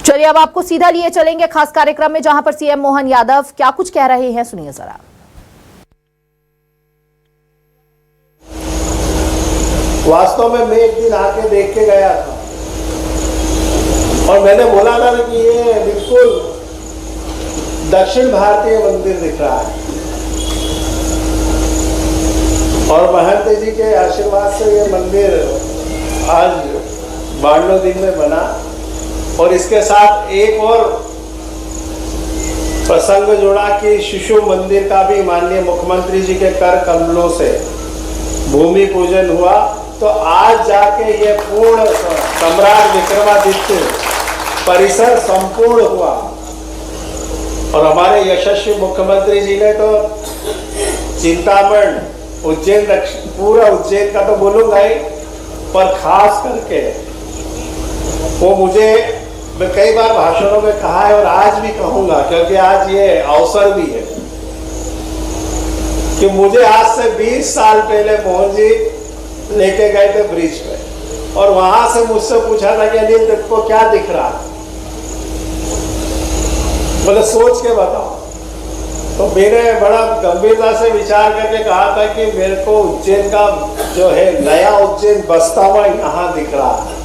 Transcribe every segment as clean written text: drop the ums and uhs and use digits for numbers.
चलिए अब आपको सीधा लिए चलेंगे खास कार्यक्रम में, जहां पर सीएम मोहन यादव क्या कुछ कह रहे हैं, सुनिए जरा। वास्तव में मैं एक दिन आके देख के गया था और मैंने बोला था कि ये बिल्कुल दक्षिण भारतीय मंदिर दिख रहा है और महंत जी के आशीर्वाद से ये मंदिर आज 92 दिन में बना। और इसके साथ एक और प्रसंग जुड़ा कि शिशु मंदिर का भी माननीय मुख्यमंत्री जी के कर कमलों से भूमि पूजन हुआ। तो आज जाके ये पूर्ण सम्राट विक्रमादित्य परिसर संपूर्ण हुआ और हमारे यशस्वी मुख्यमंत्री जी ने तो चिंतामण उज्जैन पूरा उज्जैन का तो बोलूंगा ही, पर खास करके वो मुझे मैं कई बार भाषणों में कहा है और आज भी कहूंगा क्योंकि आज ये अवसर भी है कि मुझे आज से 20 साल पहले मोहन जी लेके गए थे ब्रिज पे और वहां से मुझसे पूछा था कि अनिल तुमको क्या दिख रहा है, बोले सोच के बताओ। तो मैंने बड़ा गंभीरता से विचार करके कहा था कि मेरे को उज्जैन का जो है नया उज्जैन बसता हुआ यहाँ दिख रहा है।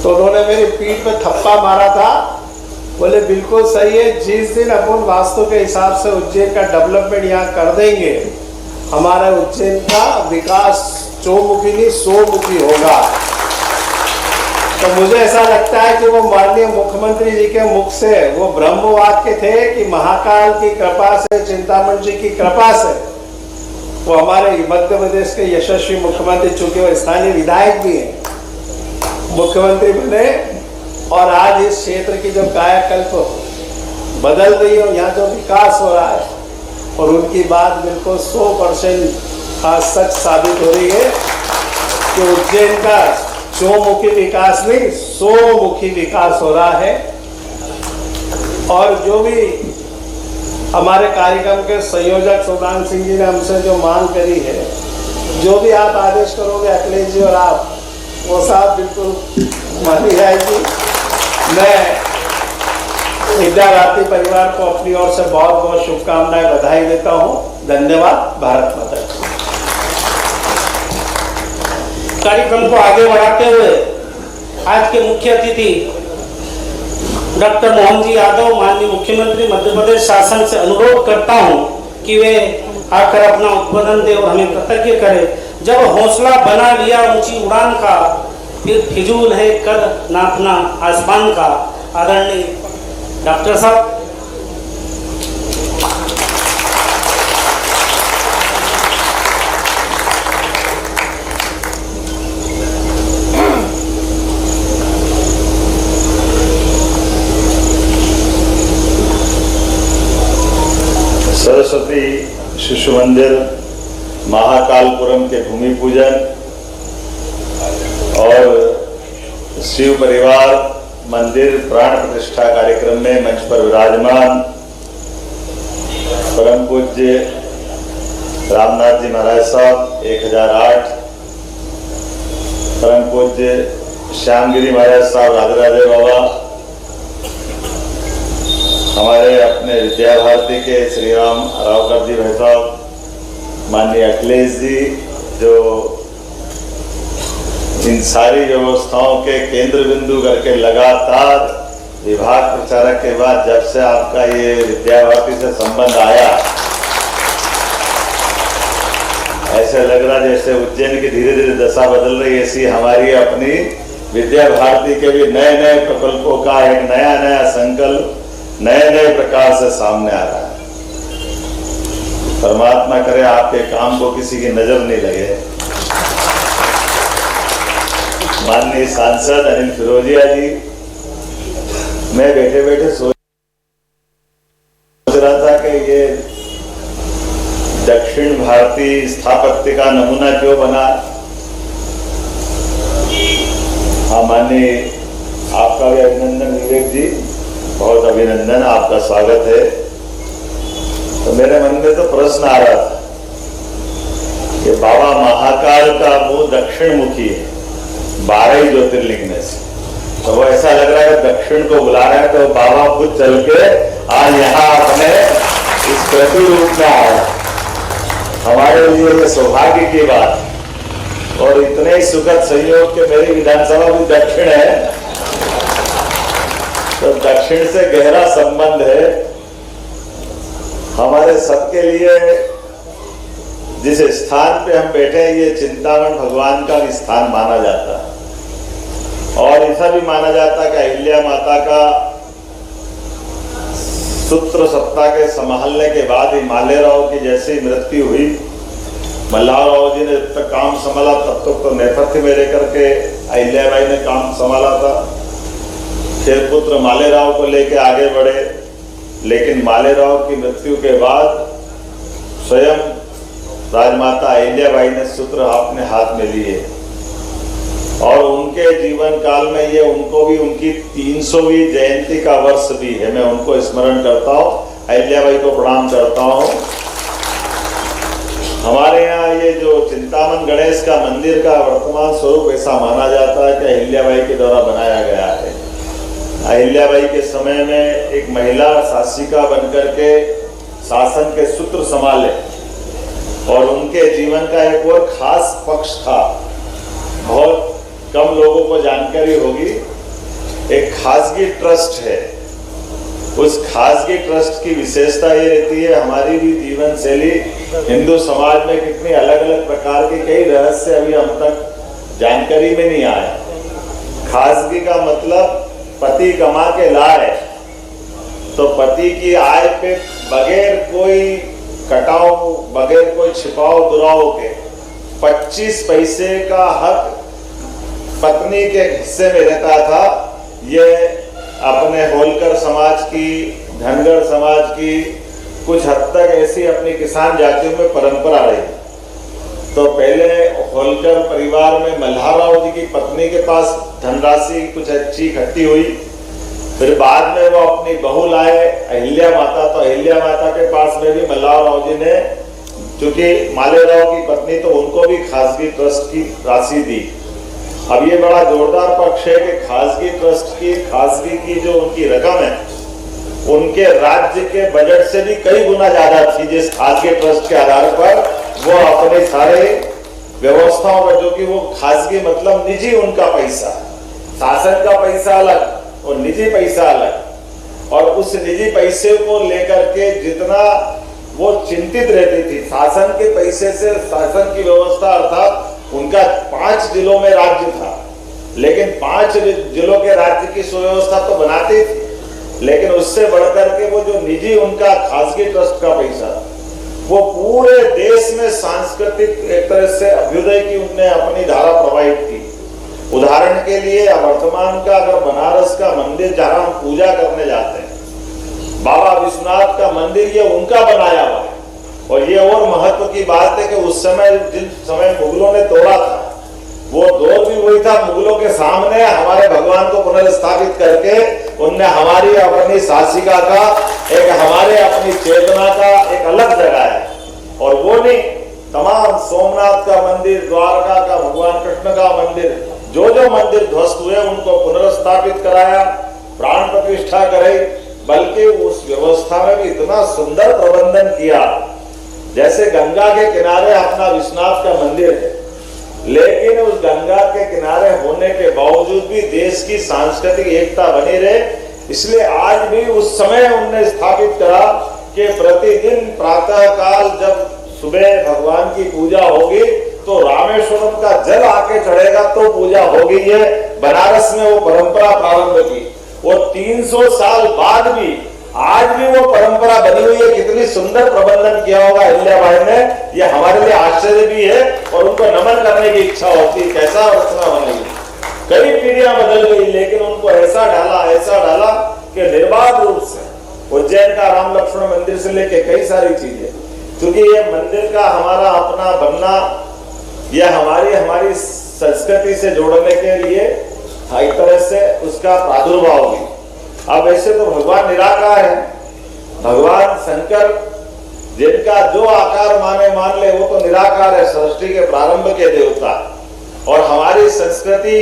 तो उन्होंने मेरी पीठ पे थप्पा मारा था, बोले बिल्कुल सही है, जिस दिन अपन वास्तु के हिसाब से उज्जैन का डेवलपमेंट यहाँ कर देंगे हमारा उज्जैन का विकास चौमुखी नहीं 100 मुखी होगा। तो मुझे ऐसा लगता है कि वो माननीय मुख्यमंत्री जी के मुख से वो ब्रह्म वाक्य थे कि महाकाल की कृपा से, चिंतामण जी की कृपा से वो हमारे मध्य प्रदेश के यशस्वी मुख्यमंत्री, चूंकि वो स्थानीय विधायक भी हैं, मुख्यमंत्री बने और आज इस क्षेत्र की जो कायाकल्प बदल रही है और यहाँ जो विकास हो रहा है और उनकी बात बिल्कुल 100% आज सच साबित हो रही है कि उज्जैन का चौमुखी विकास नहीं 100 मुखी विकास हो रहा है। और जो भी हमारे कार्यक्रम के संयोजक सुदान सिंह जी ने हमसे जो मांग करी है, जो भी आप आदेश करोगे अखिलेश जी और आप, वो साहब बिल्कुल मानी जाएगी। मैं विद्या भारती परिवार को अपनी ओर से बहुत बहुत शुभकामनाएं बधाई देता हूं। धन्यवाद। भारत माता की। कार्यक्रम को आगे बढ़ाते हुए आज के मुख्य अतिथि डॉक्टर मोहन जी यादव, माननीय मुख्यमंत्री मध्य प्रदेश शासन से अनुरोध करता हूं कि वे आकर अपना उद्बोधन दे और हमें कृतज्ञ करें। जब हौसला बना लिया ऊंची उड़ान का, फिर फिजूल है कर नापना आसमान का। आदरणीय डॉक्टर साहब। सरस्वती शिशु मंदिर महाकालपुरम के भूमि पूजन और शिव परिवार मंदिर प्राण प्रतिष्ठा कार्यक्रम में मंच पर विराजमान परम पूज्य रामनाथ जी महाराज साहब 1008, परम पूज्य श्यामगिरी महाराज साहब राधे बाबा, हमारे अपने विद्या भारती के श्री राम रावकर जी भाई साहब, माननीय अखिलेश जी जो इन सारी व्यवस्थाओं के केंद्र बिंदु करके लगातार विभाग प्रचारक के बाद जब से आपका ये विद्या भारती से संबंध आया, ऐसे लग रहा जैसे उज्जैन की धीरे धीरे दशा बदल रही है। ऐसी हमारी अपनी विद्या भारती के भी नए नए प्रकल्पों का एक नया नया संकल्प नए नए प्रकार से सामने आ रहा है। परमात्मा करे आपके काम को किसी की नजर नहीं लगे। माननीय सांसद अनिल फिरोजिया जी, मैं बैठे बैठे सोच रहा था कि ये दक्षिण भारतीय स्थापत्य का नमूना क्यों बना। हाँ माननीय आपका भी अभिनंदन विवेक जी, बहुत अभिनंदन, आपका स्वागत है। तो मेरे मन में तो प्रश्न आ रहा था कि बाबा महाकाल का मुंह दक्षिण मुखी है 12 ज्योतिर्लिंग में से, तो वो ऐसा लग रहा है दक्षिण को बुला रहे हैं, तो बाबा खुद चल के आज यहाँ अपने इस प्रतिरूप में आए। हमारे लिए ये सौभाग्य की बात, और इतने ही सुखद संयोग के मेरी विधानसभा भी दक्षिण है, तो दक्षिण से गहरा संबंध है हमारे सबके लिए। जिस स्थान पे हम बैठे हैं ये चिंतामण भगवान का भी स्थान माना जाता है, और ऐसा भी माना जाता है कि अहिल्या माता का सूत्र सत्ता के संभालने के बाद ही मालेराव की जैसी मृत्यु हुई, मल्हारराव जी ने जब तक काम संभाला तब तक तो नेपथ्य में रह करके अहिल्याबाई ने काम संभाला था। फिर पुत्र मालेराव को लेकर आगे बढ़े, लेकिन मालेराव की मृत्यु के बाद स्वयं राजमाता अहिल्याबाई ने सूत्र अपने हाथ में लिए, और उनके जीवन काल में ये उनको भी उनकी 300वीं जयंती का वर्ष भी है। मैं उनको स्मरण करता हूँ, अहिल्याबाई को प्रणाम करता हूँ। हमारे यहाँ ये जो चिंतामण गणेश का मंदिर का वर्तमान स्वरूप ऐसा माना जाता है कि अहिल्याबाई के द्वारा बनाया गया है। अहिल्याबाई के समय में एक महिला शासिका बनकर के शासन के सूत्र संभाले, और उनके जीवन का एक और खास पक्ष था, बहुत कम लोगों को जानकारी होगी। एक खासगी ट्रस्ट है, उस खासगी ट्रस्ट की विशेषता ये रहती है, हमारी भी जीवन शैली हिंदू समाज में कितनी अलग अलग प्रकार के कई रहस्य अभी हम तक जानकारी में नहीं आए। खासगी का मतलब पति कमा के लाए, तो पति की आय पे बगैर कोई कटाव, बगैर कोई छिपाव दुराव के 25 पैसे का हक पत्नी के हिस्से में रहता था। ये अपने होलकर समाज की, धनगर समाज की कुछ हद तक ऐसी अपनी किसान जातियों में परंपरा रही। तो पहले होलकर परिवार में मल्हारराव जी की पत्नी के पास धनराशि कुछ अच्छी इकट्ठी हुई, फिर बाद में वो अपनी बहू लाए अहिल्या माता, तो अहिल्या माता के पास में भी मल्हारराव जी ने, चूंकि मालेराव की पत्नी, तो उनको भी खासगी ट्रस्ट की राशि दी। अब ये बड़ा जोरदार पक्ष है कि खासगी ट्रस्ट की, खासगी की जो उनकी रकम है, उनके राज्य के बजट से भी कई गुना ज्यादा थी, जिस खासगी ट्रस्ट के आधार पर वो अपने सारे व्यवस्थाओं में, जो कि वो खासगी मतलब निजी उनका पैसा, शासन का पैसा अलग और निजी पैसा अलग, और उस निजी पैसे को लेकर के जितना वो चिंतित रहती थी, शासन के पैसे से शासन की व्यवस्था, अर्थात उनका 5 जिलों में राज्य था, लेकिन 5 जिलों के राज्य की सुव्यवस्था तो बनाती थी, लेकिन उससे बढ़कर के वो जो निजी उनका खासगी ट्रस्ट का पैसा, वो पूरे देश में सांस्कृतिक एक तरह से अभ्युदय की उनने अपनी धारा प्रवाहित की। उदाहरण के लिए वर्तमान का अगर बनारस का मंदिर जहां हम पूजा करने जाते हैं, बाबा विश्वनाथ का मंदिर, ये उनका बनाया हुआ है। और ये और महत्व की बात है कि उस समय जिस समय मुगलों ने तोड़ा था, वो दौर भी वही था, मुगलों के सामने हमारे भगवान को पुनर्स्थापित करके उनने हमारी अपनी शासिका का, एक हमारे अपनी चेतना का एक अलग जगह है। और वो नहीं, तमाम सोमनाथ का मंदिर, द्वारका का भगवान कृष्ण का मंदिर, जो जो मंदिर ध्वस्त हुए उनको पुनर्स्थापित कराया, प्राण प्रतिष्ठा करे, बल्कि उस व्यवस्था में भी इतना सुंदर प्रबंधन किया। जैसे गंगा के किनारे अपना विश्वनाथ का मंदिर है, लेकिन उस गंगा के किनारे होने के बावजूद भी देश की सांस्कृतिक एकता बनी रहे, इसलिए आज भी उस समय उन्होंने स्थापित करा कि प्रतिदिन प्रातः काल जब सुबह भगवान की पूजा होगी तो रामेश्वरम का जल आके चढ़ेगा तो पूजा होगी। ये बनारस में वो परंपरा प्रारंभ की, वो 300 साल बाद भी आज भी वो परंपरा बनी हुई है। कितनी सुंदर प्रबंधन किया होगा अहिल्याबाई ने, ये हमारे लिए आश्चर्य भी है और उनको नमन करने की इच्छा होती है। कैसा रचना बनेगी, कई पीढ़ियां बदल गई, लेकिन उनको ऐसा डाला कि निर्बाध रूप से उज्जैन का राम लक्ष्मण मंदिर से लेके कई सारी चीजें, क्योंकि ये मंदिर का हमारा अपना बनना, यह हमारी संस्कृति से जोड़ने के लिए एक तरह से उसका प्रादुर्भाव भी। अब ऐसे तो भगवान निराकार है, भगवान शंकर जिनका जो आकार मान ले वो तो निराकार है, सृष्टि के प्रारंभ के देवता। और हमारी संस्कृति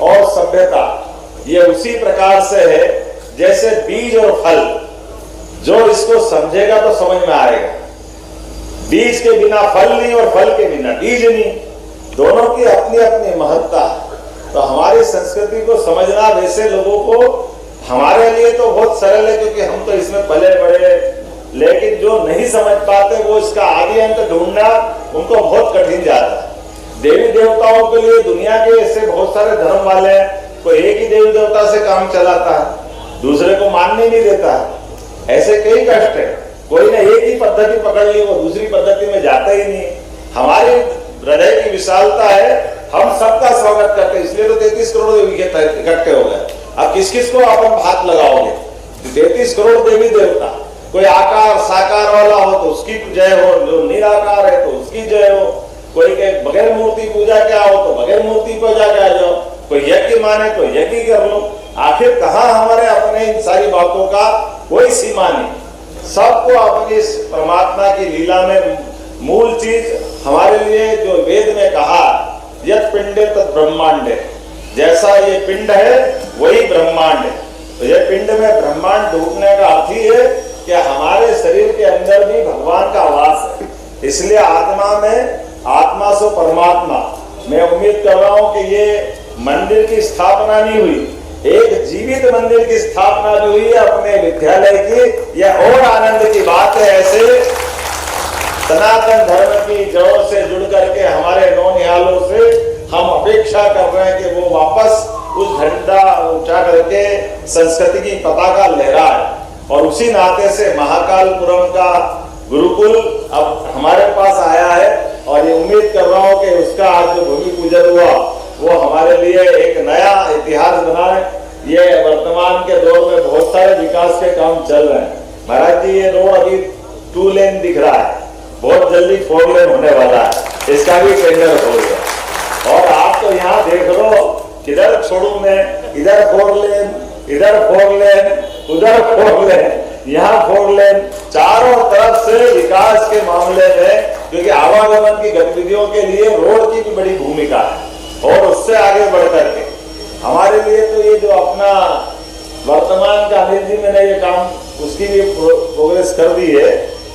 और सभ्यता ये उसी प्रकार से है जैसे बीज और फल, जो इसको समझेगा तो समझ में आएगा। बीज के बिना फल नहीं और फल के बिना बीज नहीं, दोनों की अपनी अपनी महत्ता है। तो हमारी संस्कृति को समझना वैसे लोगों को हमारे लिए तो बहुत सरल है, क्योंकि हम तो इसमें पले बड़े, लेकिन जो नहीं समझ पाते वो इसका आदि अंत ढूंढना उनको बहुत कठिन जाता है। देवी देवताओं के लिए दुनिया के ऐसे बहुत सारे धर्म वाले हैं, कोई एक ही देवी देवता से काम चलाता है, दूसरे को मानने नहीं देता है। ऐसे कई कष्ट है, कोई ने एक ही पद्धति पकड़ ली, वो दूसरी पद्धति में जाता ही नहीं। हमारी हृदय की विशालता है, हम सबका स्वागत करते हैं, इसलिए तो 33 करोड़ देवी इकट्ठे हो गए। अब किस किस को अपन हाथ लगाओगे? 33 करोड़ देवी देवता, कोई आकार साकार वाला हो तो उसकी जय हो, जो निराकार है तो उसकी जय हो, कोई के बगैर मूर्ति पूजा क्या हो तो बगैर मूर्ति पूजा क्या जाओ, कोई यज्ञ माने तो यज्ञ कर लो। आखिर कहाँ हमारे अपने इन सारी बातों का कोई सीमा नहीं। सबको अपनी इस परमात्मा की लीला में मूल चीज हमारे लिए जो वेद में कहा, यत् पिंडे तत् ब्रह्मांड है, जैसा ये पिंड है वही ब्रह्मांड है। तो ये पिंड में ब्रह्मांड ढूंढने का अर्थ ही है कि हमारे शरीर के अंदर भी भगवान का वास है। इसलिए आत्मा में, आत्मा से परमात्मा, मैं उम्मीद कर रहा हूं कि ये मंदिर की स्थापना नहीं हुई, एक जीवित मंदिर की स्थापना भी हुई है अपने विद्यालय की। यह और आनंद की बात है। ऐसे सनातन धर्म की जड़ों से जुड़ करके हमारे नौनिहालों से हम अपेक्षा कर रहे हैं कि वो वापस उस झंडा ऊंचा करके संस्कृति की पताका लहराए। और उसी नाते से महाकालपुरम का गुरुकुल अब हमारे पास आया है, और ये उम्मीद कर रहा हूं कि उसका आज जो भूमि पूजन हुआ वो हमारे लिए एक नया इतिहास बना है। ये वर्तमान के दौर में बहुत सारे विकास के काम चल रहे हैं। महाराज जी, ये रोड अभी 2 लेन दिख रहा है, बहुत जल्दी 4 लेन होने वाला है, इसका भी टेंडर हो गया। और आप तो यहाँ देख लो, किधर छोड़ू मैं, इधर 4 लेन, इधर 4 लेन, उधर 4 लेन, यहाँ 4 लेन, चारों तरफ से विकास के मामले में, क्योंकि आवागमन की गतिविधियों के लिए रोड की भी बड़ी भूमिका है। और उससे आगे बढ़ करके हमारे लिए तो ये जो अपना वर्तमान का अनिल जी मैंने ये काम उसकी भी प्रोग्रेस कर दी है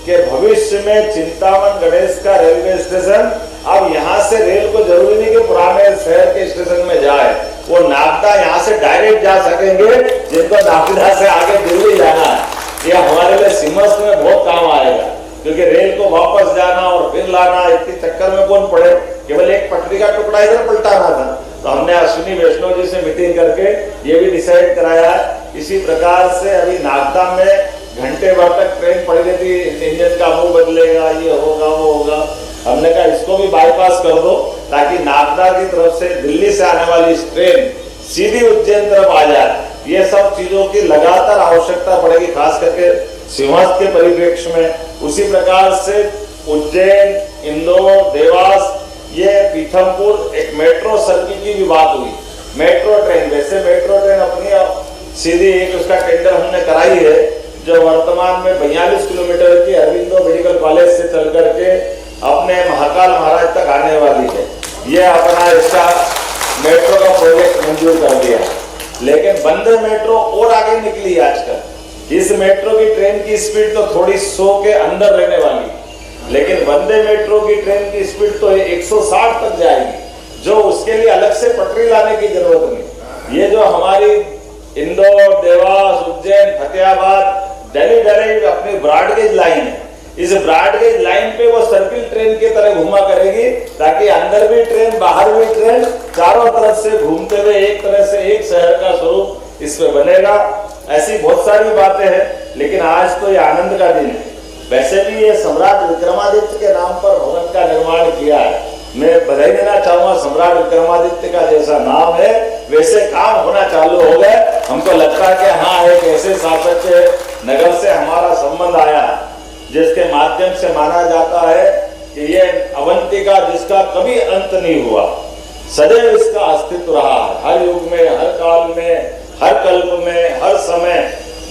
कि भविष्य में चिंतामन गणेश का रेलवे स्टेशन, अब यहाँ से रेल को जरूरी नहीं कि पुराने शहर के स्टेशन में जाए, वो नागदा यहाँ से डायरेक्ट जा सकेंगे। जिनको नागदा से आगे दिल्ली जाना है, ये हमारे लिए सिमस में बहुत काम आएगा, क्योंकि रेल को वापस जाना और फिर लाना, इतने चक्कर में कौन पड़े। केवल एक पटरी का टुकड़ा इधर पलटाना था, तो हमने अश्विनी वैष्णव जी से मीटिंग करके ये भी डिसाइड कराया है। इसी प्रकार से अभी नागदा में घंटे भर तक ट्रेन पड़ी रहती, इंजन का मुंह बदलेगा, ये होगा वो होगा। हमने कहा इसको भी बाईपास कर दो, ताकि नागदा की तरफ से दिल्ली से आने वाली ट्रेन सीधी उज्जैन तरफ आ जाए। ये सब चीजों की लगातार आवश्यकता पड़ेगी, खास करके सिंहस्थ के परिप्रेक्ष्य में। उसी प्रकार से उज्जैन, इंदौर, देवास, ये पीथमपुर, एक मेट्रो सर्किल की भी बात हुई। मेट्रो ट्रेन, वैसे मेट्रो ट्रेन अपनी सीधी एक उसका टेंडर हमने कराई है, जो वर्तमान में 42 किलोमीटर की अरविंदो मेडिकल कॉलेज से चल करके अपने महाकाल महाराज तक आने वाली है। ये अपना इसका मेट्रो का प्रोजेक्ट मंजूर कर दिया। लेकिन वंदे मेट्रो और आगे निकली है आजकल। इस मेट्रो की ट्रेन की स्पीड तो थोड़ी 100 के अंदर रहने वाली, लेकिन वंदे मेट्रो की ट्रेन की स्पीड तो 160 तक जाएगी, जो उसके लिए अलग से पटरी लाने की जरूरत नहीं। ये जो हमारी इंदौर, देवास, उज्जैन, फतेहाबाद, दिल्ली डायरेक्ट अपनी ब्रॉडगेज लाइन है, इस ब्रॉडगेज लाइन पे वो सर्किल ट्रेन की तरह घुमा करेगी, ताकि अंदर भी ट्रेन बाहर भी ट्रेन चारों तरफ से घूमते हुए एक तरह से एक शहर का स्वरूप इसमें बनेगा। ऐसी बहुत सारी बातें हैं, लेकिन आज तो ये आनंद का दिन है। वैसे भी ये सम्राट विक्रमादित्य के नाम पर भवन का निर्माण किया है। मैं बधाई देना चाहूंगा, सम्राट विक्रमादित्य का जैसा नाम है वैसे काम होना चालू हो गए। हमको लगता है कि हाँ, एक ऐसे शासक के नगर से हमारा संबंध आया है जिसके माध्यम से माना जाता है कि ये अवंतिका जिसका कभी अंत नहीं हुआ, सदैव इसका अस्तित्व रहा है। हर युग में, हर काल में, हर कल्प में, हर समय,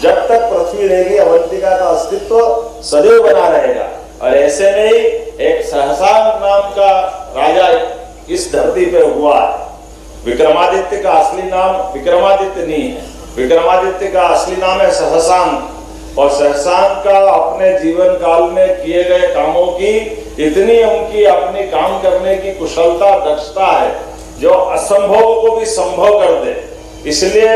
जब तक पृथ्वी रहेगी अवंतिका का अस्तित्व सदैव बना रहेगा। और ऐसे में ही एक सहसा नाम का राजा इस धरती पे हुआ है। विक्रमादित्य का असली नाम विक्रमादित्य नहीं है, विक्रमादित्य का असली नाम है सहसांक। और सहसांक का अपने जीवन काल में किए गए कामों की इतनी उनकी अपनी काम करने की कुशलता, दक्षता है जो असंभव को भी संभव कर दे। इसलिए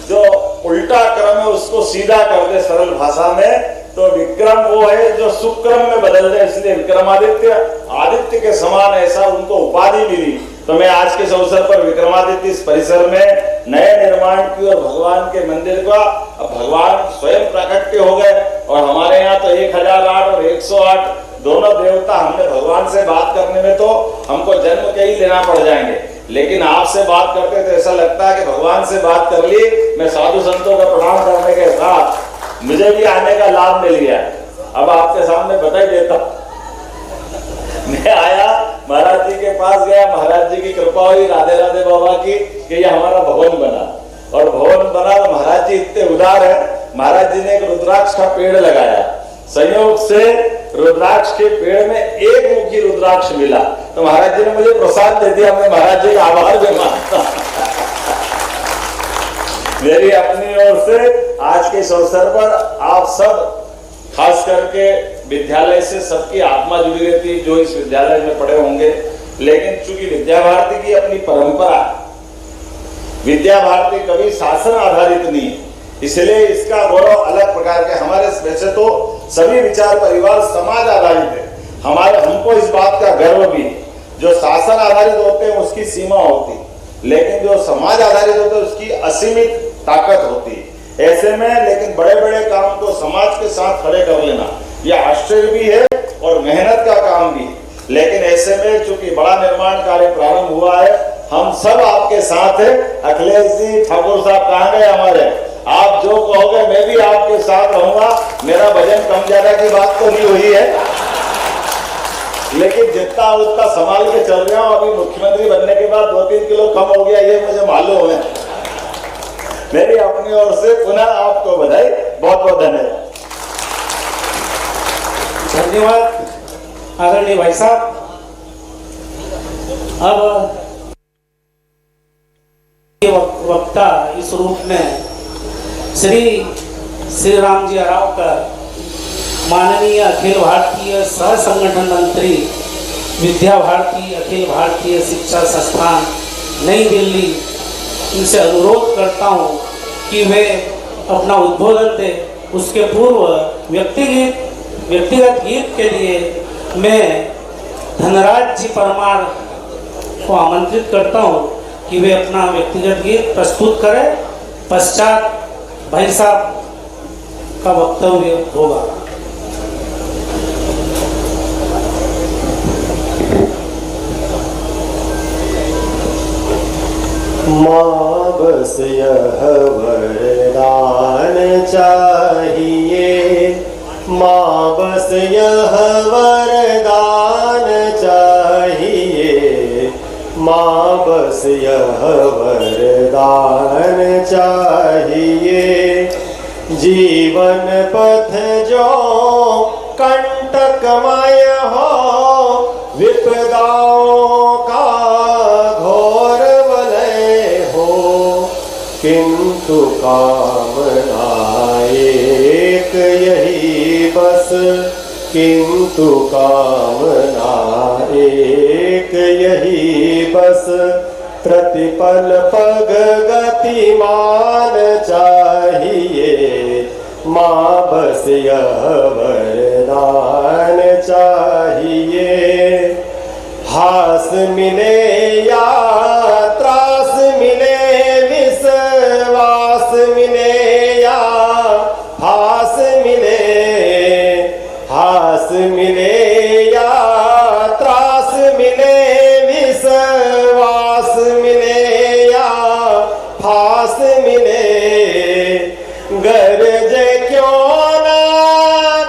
जो उल्टा क्रम है उसको सीधा कर दे सरल भाषा में, तो विक्रम वो है जो सुक्रम में बदल दे। इसलिए विक्रमादित्य आदित्य के समान ऐसा उनको उपाधि मिली। तो मैं आज के इस अवसर पर विक्रमादित्य इस परिसर में नए निर्माण की और भगवान के मंदिर का भगवान स्वयं प्राकट्य हो गए। और हमारे यहाँ तो 1008 और 108 दोनों देवता, हमने भगवान से बात करने में तो हमको जन्म के ही लेना पड़ जाएंगे, लेकिन आपसे बात करते तो ऐसा लगता है कि भगवान से बात कर ली। मैं साधु संतों का प्रणाम करने के साथ मुझे भी आने का लाभ मिल गया। अब आपके सामने बता ही देता, मैं आया महाराज जी के पास गया, महाराज जी की कृपा हुई राधे राधे बाबा की कि ये हमारा भवन बना। और भवन बना तो महाराज जी इतने उदार है, महाराज जी ने एक रुद्राक्ष का पेड़ लगाया। संयोग से रुद्राक्ष के पेड़ में एक मुखी रुद्राक्ष मिला, तो महाराज जी ने मुझे प्रसाद दे दिया। मैं महाराज जी का आभार भी मानता मेरी अपनी ओर से आज के इस अवसर पर आप सब, खास करके विद्यालय से सबकी आत्मा जुड़ी रहती जो इस विद्यालय में पढ़े होंगे, लेकिन चूंकि विद्या भारती की अपनी परंपरा, विद्या भारती कभी शासन आधारित नहीं, इसलिए इसका गौरव अलग प्रकार के। हमारे वैसे तो सभी विचार परिवार समाज आधारित है, हमको इस बात का गर्व भी है। जो शासन आधारित होते हैं उसकी सीमा होती, लेकिन जो समाज आधारित होते हैं उसकी असीमित ताकत होती है। ऐसे में लेकिन बड़े बड़े काम को समाज के साथ खड़े कर लेना यह आश्चर्य भी है और मेहनत का काम भी है। लेकिन ऐसे में चूंकि बड़ा निर्माण कार्य प्रारंभ हुआ है, हम सब आपके साथ हैं। अखिलेश जी ठाकुर साहब कहाँ गए हमारे? आप जो कहोगे मैं भी आपके साथ रहूंगा। मेरा वजन कम ज्यादा की बात तो नहीं हुई है, लेकिन जितना उतना संभाल के चल रहा हूं। अभी मुख्यमंत्री बनने के बाद 2-3 किलो कम हो गया, ये मुझे मालूम है। मेरी अपनी ओर से पुनः आपको बधाई, बहुत बहुत धन्यवाद। धन्यवाद आदरणीय भाई साहब। अब वक्ता इस रूप में श्री राम जी अरावकर, माननीय अखिल भारतीय सह संगठन मंत्री, विद्या भारती अखिल भारतीय शिक्षा संस्थान नई दिल्ली, इनसे अनुरोध करता हूं कि वे अपना उद्बोधन दे। उसके पूर्व व्यक्तिगत गीत के लिए मैं धनराज जी परमार को आमंत्रित करता हूं कि वे अपना व्यक्तिगत गीत प्रस्तुत करें। पश्चात भाई साहब का वक्तव्य होगा। माँ बस यह वरदान चाहिए, माँ बस यह वरदान चाहिए, माँ बस यह वरदान चाहिए। जीवन पथ जो कंटकमय हो, विपदाओं का घोर वलय हो, किंतु कामना एक यही बस, किंतु कामना एक यही बस। प्रतिपल पग गतिमान चाहिए, माँ बस यह वरदान चाहिए। हास मिले या त्रास मिले, विश्वास मिले या हास मिले, हास मिले या त्रास मिले, विश्वास मिले या फास मिले। गरजे क्यों ना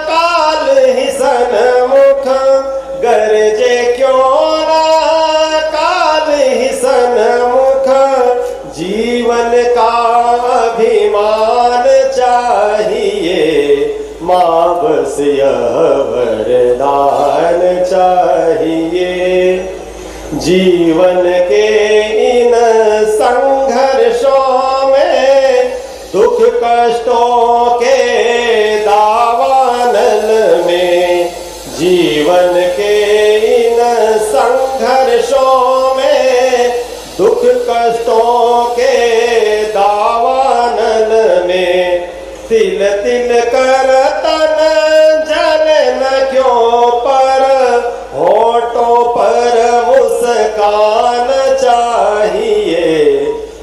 काल ही सन्मुख, गरजे क्यों ना काल ही सन्मुख। जीवन का अभिमान चाहिए, माँ बस यह वरदान चाहिए। जीवन के इन कष्टों के दावानल में, जीवन के इन संघर्षों में, दुख कष्टों के दावानल में, तिल तिल कर तन जले न क्यों पर, होठों पर मुस्कान चाहिए,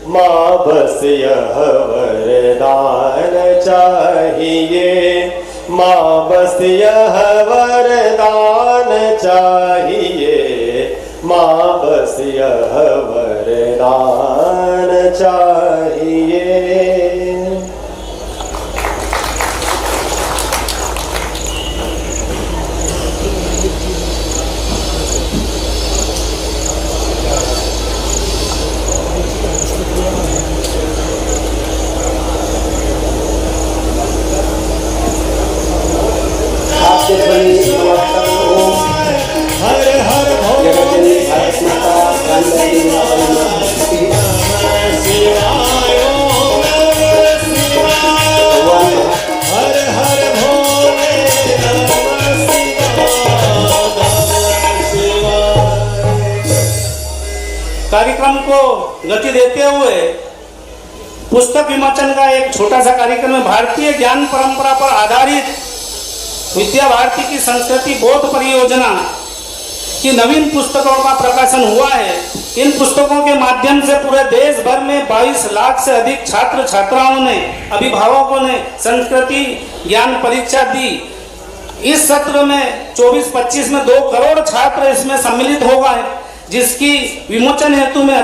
माँ बस यह वरदान चाहिए, माँ बस यह वरदान चाहिए, माँ बस यह वरदान चाहिए। हर हर भोले भारत माता शिवाय, हर हर भोले कार्यक्रम को गति देते हुए पुस्तक विमोचन का एक छोटा सा कार्यक्रम है। भारतीय ज्ञान परंपरा पर आधारित विद्या भारती की संस्कृति बोध परियोजना की नवीन पुस्तकों का प्रकाशन हुआ है। इन पुस्तकों के माध्यम से पूरे देश भर में 22 लाख से अधिक छात्र छात्राओं ने, अभिभावकों ने संस्कृति ज्ञान परीक्षा दी। इस सत्र में 24-25 में 2 करोड़ छात्र इसमें सम्मिलित हो गए, जिसकी विमोचन हेतु में